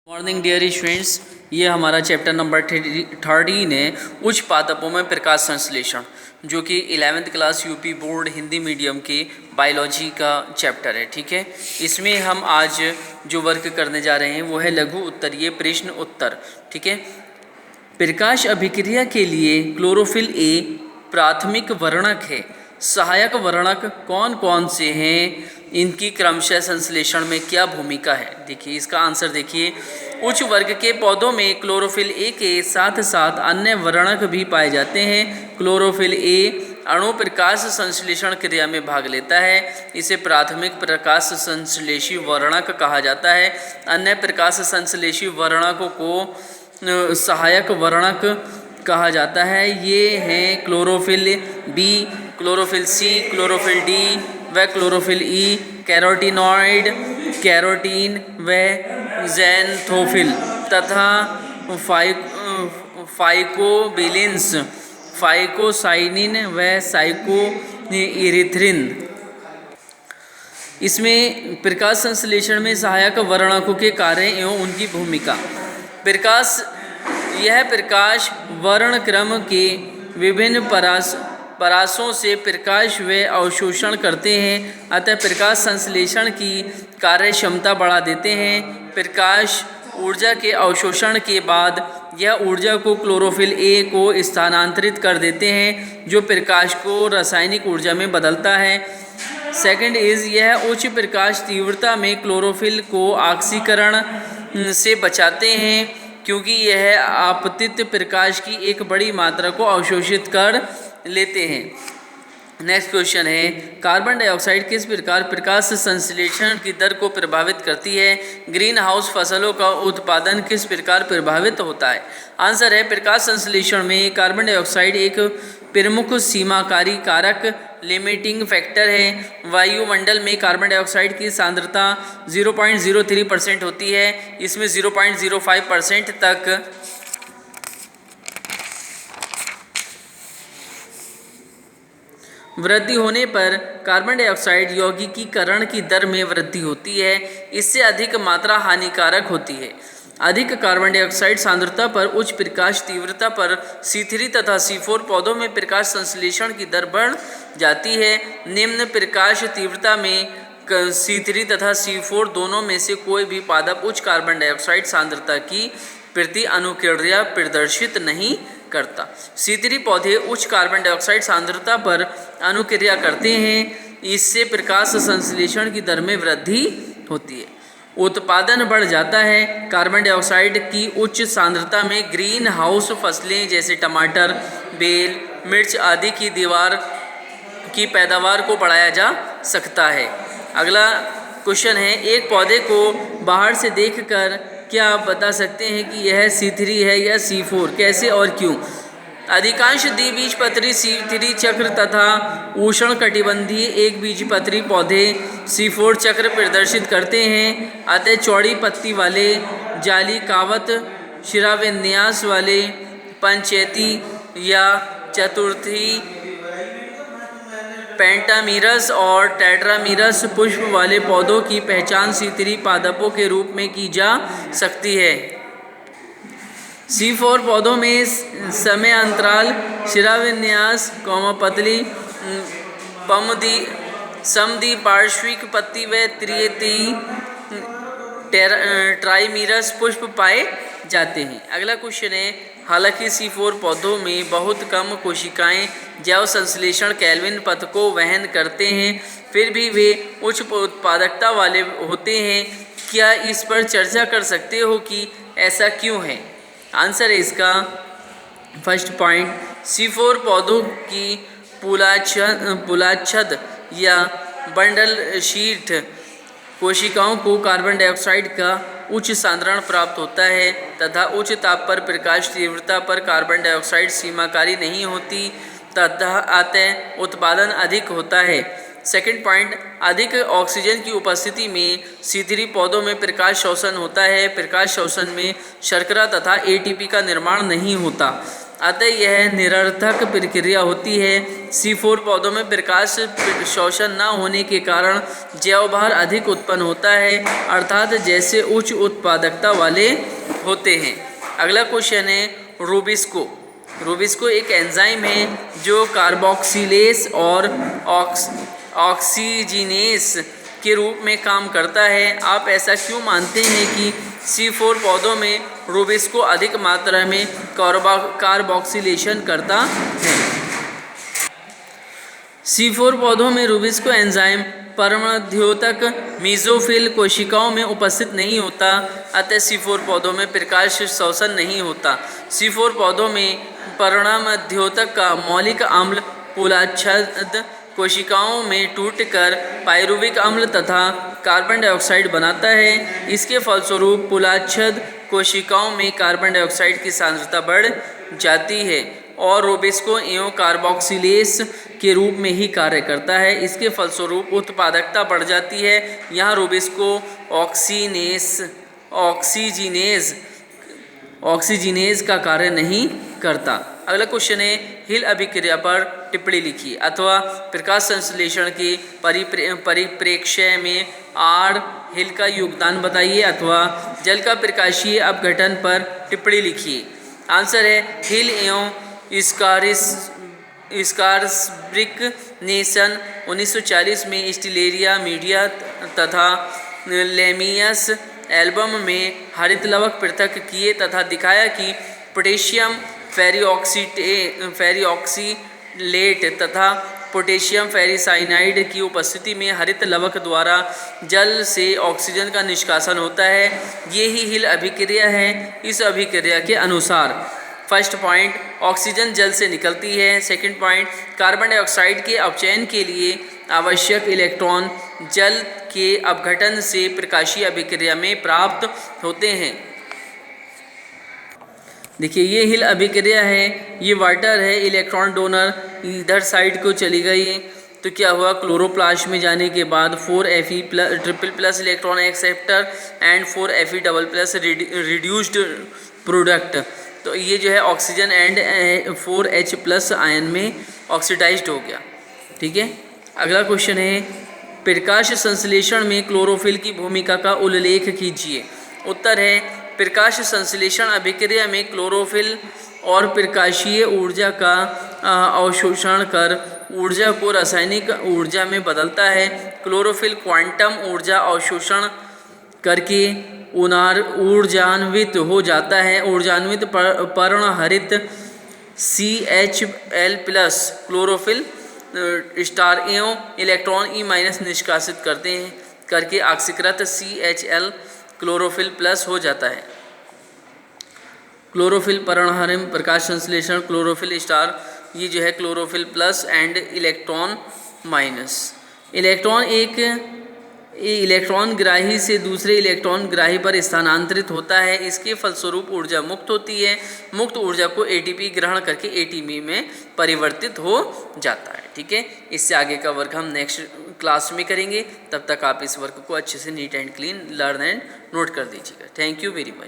Morning dear students, ये हमारा chapter number 13 है उच्च पादपों में प्रकाश संश्लेषण, जो कि 11th class UP board Hindi medium के बायोलॉजी का चैप्टर है। ठीक है, इसमें हम आज जो वर्क करने जा रहे हैं वो है लघु उत्तरीय प्रश्न उत्तर। ठीक है, प्रकाश अभिक्रिया के लिए क्लोरोफिल ए प्राथमिक वर्णक है। सहायक वर्णक कौन कौन से हैं, इनकी क्रमशः संश्लेषण में क्या भूमिका है। देखिए इसका आंसर देखिए, उच्च वर्ग के पौधों में क्लोरोफिल ए के साथ साथ अन्य वर्णक भी पाए जाते हैं। क्लोरोफिल ए अणु प्रकाश संश्लेषण क्रिया में भाग लेता है, इसे प्राथमिक प्रकाश संश्लेषी वर्णक कहा जाता है। अन्य प्रकाश संश्लेषी वर्णकों को सहायक वर्णक कहा जाता है। ये हैं chlorophyll B, chlorophyll C, chlorophyll D व क्लोरोफिल ई, कैरोटीनॉइड, कैरोटीन व ज़ैंथोफिल तथा फाइकोबिलिन्स, फाइकोसाइनिन व साइकोइरिथ्रिन। इसमें प्रकाश संश्लेषण में सहायक वर्णकों के कार्य एवं उनकी भूमिका। यह प्रकाश वर्णक्रम के विभिन्न परासों से प्रकाश व अवशोषण करते हैं, अतः प्रकाश संश्लेषण की कार्य क्षमता बढ़ा देते हैं। प्रकाश ऊर्जा के अवशोषण के बाद यह ऊर्जा को क्लोरोफिल ए को स्थानांतरित कर देते हैं, जो प्रकाश को रासायनिक ऊर्जा में बदलता है। सेकंड इज, यह उच्च प्रकाश तीव्रता में क्लोरोफिल को ऑक्सीकरण से बचाते हैं, क्योंकि यह आपतित प्रकाश की एक बड़ी मात्रा को अवशोषित कर लेते हैं। नेक्स्ट क्वेश्चन है, कार्बन डाइऑक्साइड किस प्रकार प्रकाश संश्लेषण की दर को प्रभावित करती है। ग्रीन हाउस फसलों का उत्पादन किस प्रकार प्रभावित होता है। आंसर है, प्रकाश संश्लेषण में कार्बन डाइऑक्साइड एक प्रमुख सीमाकारी कारक लिमिटिंग फैक्टर है। वायुमंडल में कार्बन डाइऑक्साइड की सांद्रता 0.03% होती है, इसमें 0.05% तक वृद्धि होने पर कार्बन डाइऑक्साइड यौगिकीकरण की दर में वृद्धि होती है। इससे अधिक मात्रा हानिकारक होती है। अधिक कार्बन डाइऑक्साइड सांद्रता पर उच्च प्रकाश तीव्रता पर C3 तथा C4 पौधों में प्रकाश संश्लेषण की दर बढ़ जाती है। निम्न प्रकाश तीव्रता में C3 तथा C4 दोनों में से कोई भी पादप उच्च कार्बन डाइऑक्साइड सांद्रता की प्रति अनुक्रिया प्रदर्शित नहीं करता। C3 पौधे उच्च कार्बन डाइऑक्साइड सांद्रता पर अनुक्रिया करते हैं, इससे प्रकाश संश्लेषण की दर में वृद्धि होती है, उत्पादन बढ़ जाता है। कार्बन डाइऑक्साइड की उच्च सांद्रता में ग्रीन हाउस फसलें जैसे टमाटर, बेल, मिर्च आदि की दीवार की पैदावार को बढ़ाया जा सकता है। अगला क्वेश्चन है, एक पौधे को बाहर से देखकर क्या आप बता सकते हैं कि यह C3 है या C4, कैसे और क्यों। अधिकांश द्विबीजपत्री C3 चक्र तथा उष्णकटिबंधीय एक बीजपत्री पौधे C4 चक्र प्रदर्शित करते हैं, अतः चौड़ी पत्ती वाले, जाली कावत शिराविन्यास वाले, पंचैती या चतुर्थी पेंटामीरस और टेट्रामीरस पुष्प वाले पौधों की पहचान C3 पादपों के रूप में की जा सकती है। C4 पौधों में समय अंतराल, शिराविन्यास, पतली समद्वि पार्श्विक पत्ती व त्रियती ट्राइमीरस पुष्प पाए जाते हैं। अगला क्वेश्चन है, हालांकि C4 पौधों में बहुत कम कोशिकाएं जैव संश्लेषण केल्विन पथ को वहन करते हैं, फिर भी वे उच्च उत्पादकता वाले होते हैं। क्या इस पर चर्चा कर सकते हो कि ऐसा क्यों है। आंसर है इसका, फर्स्ट पॉइंट, C4 पौधों की पुलाच्छद या बंडल शीट कोशिकाओं को कार्बन डाइऑक्साइड का उच्च सांद्रण प्राप्त होता है तथा उच्च ताप पर प्रकाश तीव्रता पर कार्बन डाइऑक्साइड सीमाकारी नहीं होती तथा अतः उत्पादन अधिक होता है। सेकंड पॉइंट, अधिक ऑक्सीजन की उपस्थिति में C3 पौधों में प्रकाश शोषण होता है। प्रकाश शोषण में शर्करा तथा ATP का निर्माण नहीं होता, अतः यह निरर्थक प्रक्रिया होती है। C4 पौधों में प्रकाश शोषण न होने के कारण जैवभार अधिक उत्पन्न होता है, अर्थात जैसे उच्च उत्पादकता वाले होते हैं। अगला क्वेश्चन है रूबिस्को। रूबिस्को एक एंजाइम है जो कार्बोक्सिलेस और ऑक्सीजिनेस के रूप में काम करता है। आप ऐसा क्यों मानते हैं कि C4 पौधों में रूबिस्को अधिक मात्रा में कार्बोक्सिलेशन करता है? C4 पौधों में रूबिस्को एंजाइम परमद्योतक मेसोफिल कोशिकाओं में उपस्थित नहीं होता, अतः C4 पौधों में प्रकाश शोषण नहीं होता। C4 पौधों में परमद्योतक का मौलिक अम्ल पुलाच्छद कोशिकाओं में टूटकर पाइरुविक अम्ल तथा कार्बन डाइऑक्साइड बनाता है। इसके फलस्वरूप पुलाच्छद कोशिकाओं में कार्बन डाइऑक्साइड की सांद्रता बढ़ जाती है और रूबिस्को एवं कार्बोक्सिलेस के रूप में ही कार्य करता है। इसके फलस्वरूप उत्पादकता बढ़ जाती है। यहाँ रूबिस्को ऑक्सीजिनेज का कार्य नहीं करता। अगला क्वेश्चन है हिल अभिक्रिया पर टिप्पणी लिखिए अथवा प्रकाश संश्लेषण के परिप्रेक्ष्य में आर हिल का योगदान बताइए अथवा जल का प्रकाशीय अपघटन पर टिप्पणी लिखिए। आंसर है हिल एवं स्कार्सब्रिक ने सन 1940 में स्टिलेरिया मीडिया तथा लेमियस एल्बम में हरित लवक पृथक किए तथा दिखाया कि पोटेशियम फेरिऑक्सीलेट तथा पोटेशियम फेरिसाइनाइड की उपस्थिति में हरित लवक द्वारा जल से ऑक्सीजन का निष्कासन होता है। ये ही हिल अभिक्रिया है। इस अभिक्रिया के अनुसार फर्स्ट पॉइंट ऑक्सीजन जल से निकलती है। सेकंड पॉइंट कार्बन डाइऑक्साइड के अपचयन के लिए आवश्यक इलेक्ट्रॉन जल के अपघटन से प्रकाशीय अभिक्रिया में प्राप्त होते हैं। देखिए ये हिल अभिक्रिया है, ये वाटर है, इलेक्ट्रॉन डोनर इधर साइड को चली गई तो क्या हुआ क्लोरोप्लास्ट में जाने के बाद 4Fe triple plus electron acceptor and 4Fe double plus reduced product, तो ये जो है oxygen and 4H plus ion में ऑक्सीडाइज्ड हो गया। ठीक है, अगला क्वेश्चन है प्रकाश संश्लेषण में क्लोरोफिल की भूमिका का उल्लेख कीजिए। उत्तर है प्रकाश संश्लेषण अभिक्रिया में क्लोरोफिल और प्रकाशीय ऊर्जा का अवशोषण कर ऊर्जा को रासायनिक ऊर्जा में बदलता है। क्लोरोफिल क्वांटम ऊर्जा अवशोषण करके ऊर्जान्वित हो जाता है। ऊर्जान्वित पर्णहरित CHL प्लस क्लोरोफिल स्टार एवं इलेक्ट्रॉन E- निष्कासित करके ऑक्सीकृत CHL क्लोरोफिल प्लस हो जाता है। क्लोरोफिल पर्णहरित प्रकाश संश्लेषण क्लोरोफिल स्टार, ये जो है chlorophyll plus and electron minus. Electron ग्राही से दूसरे इलेक्ट्रॉन ग्राही पर स्थानांतरित होता है। इसके फलस्वरूप ऊर्जा मुक्त होती है। मुक्त ऊर्जा को ATP ग्रहण करके ATP में परिवर्तित हो जाता है। ठीक है, इससे आगे का वर्क हम नेक्स्ट क्लास में करेंगे। तब तक आप इस वर्क को अच्छे से neat and clean learn and note कर दीजिएगा। Thank you very much.